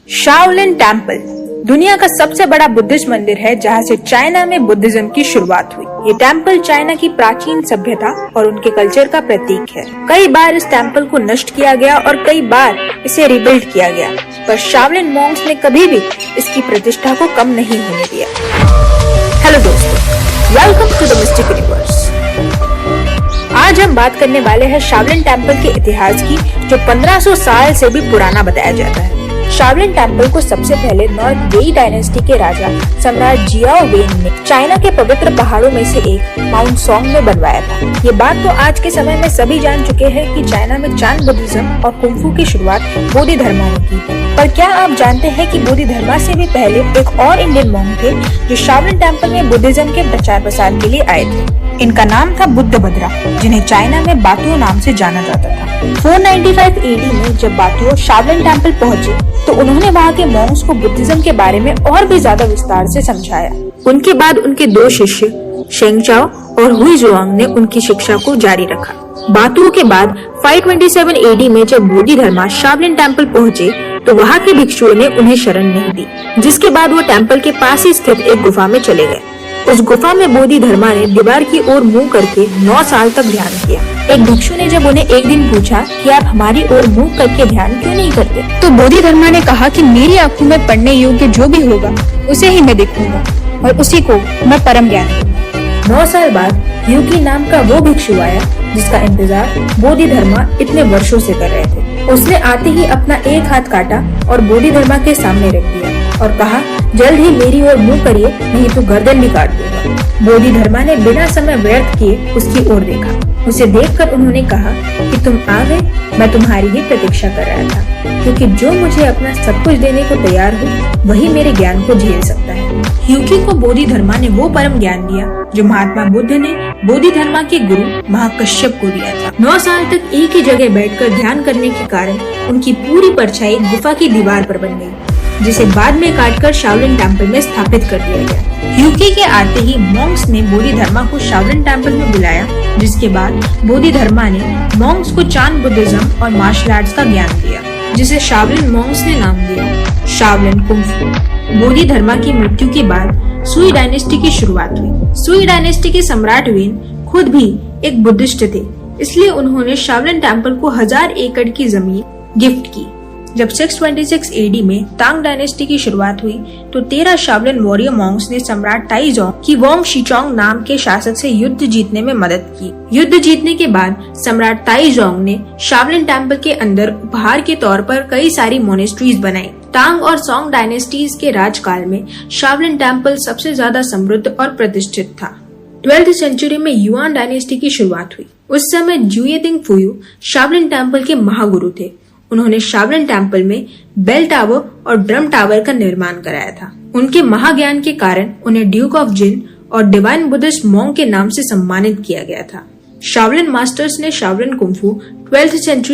Shaolin temple दुनिया का सबसे बड़ा बुद्धिस्ट मंदिर है, जहाँ से चाइना में बुद्धिज्म की शुरुआत हुई। ये टेम्पल चाइना की प्राचीन सभ्यता और उनके कल्चर का प्रतीक है। कई बार इस टेम्पल को नष्ट किया गया और कई बार इसे रिबिल्ड किया गया, पर शाओलिन मॉन्क्स ने कभी भी इसकी प्रतिष्ठा को कम नहीं होने दिया। हेलो दोस्तों, welcome to the mystic universe. आज हम बात करने वाले हैं शाओलिन टेम्पल के इतिहास की, जो 1500 साल से भी पुराना बताया जाता है। शाओलिन टेम्पल को सबसे पहले नॉर्थ वेई डायनेस्टी के राजा सम्राट जियाओ वेन ने चाइना के पवित्र पहाड़ों में से एक माउंट सोंग में बनवाया था। ये बात तो आज के समय में सभी जान चुके हैं कि चाइना में चान बुद्धिज्म और कुंफू की शुरुआत बोधि धर्मा ने की। पर क्या आप जानते हैं कि बोधि धर्मा से भी पहले एक और इंडियन मॉन्क थे जो शाओलिन टेम्पल में बुद्धिज्म के प्रचार प्रसार के लिए आए थे। इनका नाम था बुद्धभद्रा, जिन्हें चाइना में बातुओ नाम से जाना जाता था। 495 AD में जब बातुओ शाओलिन टेम्पल पहुंचे तो उन्होंने वहां के मॉन्क्स को बुद्धिज्म के बारे में और भी ज्यादा विस्तार से समझाया। उनके बाद उनके दो शिष्य शेंगचाओ और हुई जुआंग ने उनकी शिक्षा को जारी रखा। बातुओ के बाद 527 AD में जब बोधि धर्मा शाओलिन टेम्पल पहुंचे तो वहां के भिक्षुओं ने उन्हें शरण नहीं दी, जिसके बाद वो टेम्पल के पास ही स्थित एक गुफा में चले गए। उस गुफा में बोधि धर्मा ने दीवार की ओर मुंह करके 9 साल तक ध्यान किया। एक भिक्षु ने जब उन्हें एक दिन पूछा कि आप हमारी ओर मुंह करके ध्यान क्यों नहीं करते, तो बोधि धर्मा ने कहा कि मेरी आंखों में पढ़ने योग्य जो भी होगा उसे ही मैं देखूंगा और उसी को मैं परम ज्ञान दूंगा। 9 साल बाद ह्यूकी नाम का वो भिक्षु आया जिसका इंतजार बोधि धर्मा इतने वर्षों से कर रहे थे। उसने आते ही अपना एक हाथ काटा और बोधि धर्मा के सामने रख दिया और कहा, जल्द ही मेरी ओर मुंह करिए, नहीं तो गर्दन भी काट दूंगा। बोधि धर्मा ने बिना समय व्यर्थ किए उसकी ओर देखा। उसे देखकर उन्होंने कहा कि तुम आ गए, मैं तुम्हारी ही प्रतीक्षा कर रहा था, क्योंकि जो मुझे अपना सब कुछ देने को तैयार हो वही मेरे ज्ञान को झेल सकता है। ह्यूकी को बोधि धर्मा ने वो परम ज्ञान दिया जो महात्मा बुद्ध ने बोधि धर्मा के गुरु महाकश्यप को दिया था। 9 साल तक एक ही जगह बैठकर ध्यान करने के कारण उनकी पूरी परछाई गुफा की दीवार पर बन गई, जिसे बाद में काटकर शाओलिन टेम्पल में स्थापित कर दिया गया। ह्यूकी के आते ही मॉन्क्स ने बोधि धर्मा को शाओलिन टेम्पल में बुलाया, जिसके बाद बोधि धर्मा ने मॉन्क्स को चान बुद्धिज्म और मार्शल आर्ट्स का ज्ञान दिया, जिसे शाओलिन मॉन्क्स ने नाम दिया शाओलिन कुंफू। बोधि धर्मा की मृत्यु के बाद सुई डायनेस्टी की शुरुआत हुई। सुई डायनेस्टी के सम्राट वेन खुद भी एक बुद्धिस्ट थे, इसलिए उन्होंने शाओलिन टेम्पल को 1000 एकड़ की जमीन गिफ्ट की। जब 626 AD में तांग डायनेस्टी की शुरुआत हुई तो 13 शाओलिन वॉरियर मॉन्क्स ने सम्राट ताइजोंग की वोंग शिचोंग नाम के शासक से युद्ध जीतने में मदद की। युद्ध जीतने के बाद सम्राट ताइजोंग ने शाओलिन टेम्पल के अंदर उपहार के तौर पर कई सारी मोनेस्ट्रीज बनाई। तांग और सोंग डायनेस्टीज के राजकाल में शाओलिन टेम्पल सबसे ज्यादा समृद्ध और प्रतिष्ठित था। 12th सेंचुरी में युआन डायनेस्टी की शुरुआत हुई। उस समय जुएतिंग फुयू शाओलिन टेम्पल के महागुरु थे। उन्होंने शाओलिन टेम्पल में बेल टावर और ड्रम टावर का निर्माण कराया था। उनके महाज्ञान के कारण उन्हें ड्यूक ऑफ जिन और डिवाइन बुद्धिस्ट मॉन्क के नाम से सम्मानित किया गया था। शाओलिन मास्टर्स ने शाओलिन कुंफू 12th सेंचुरी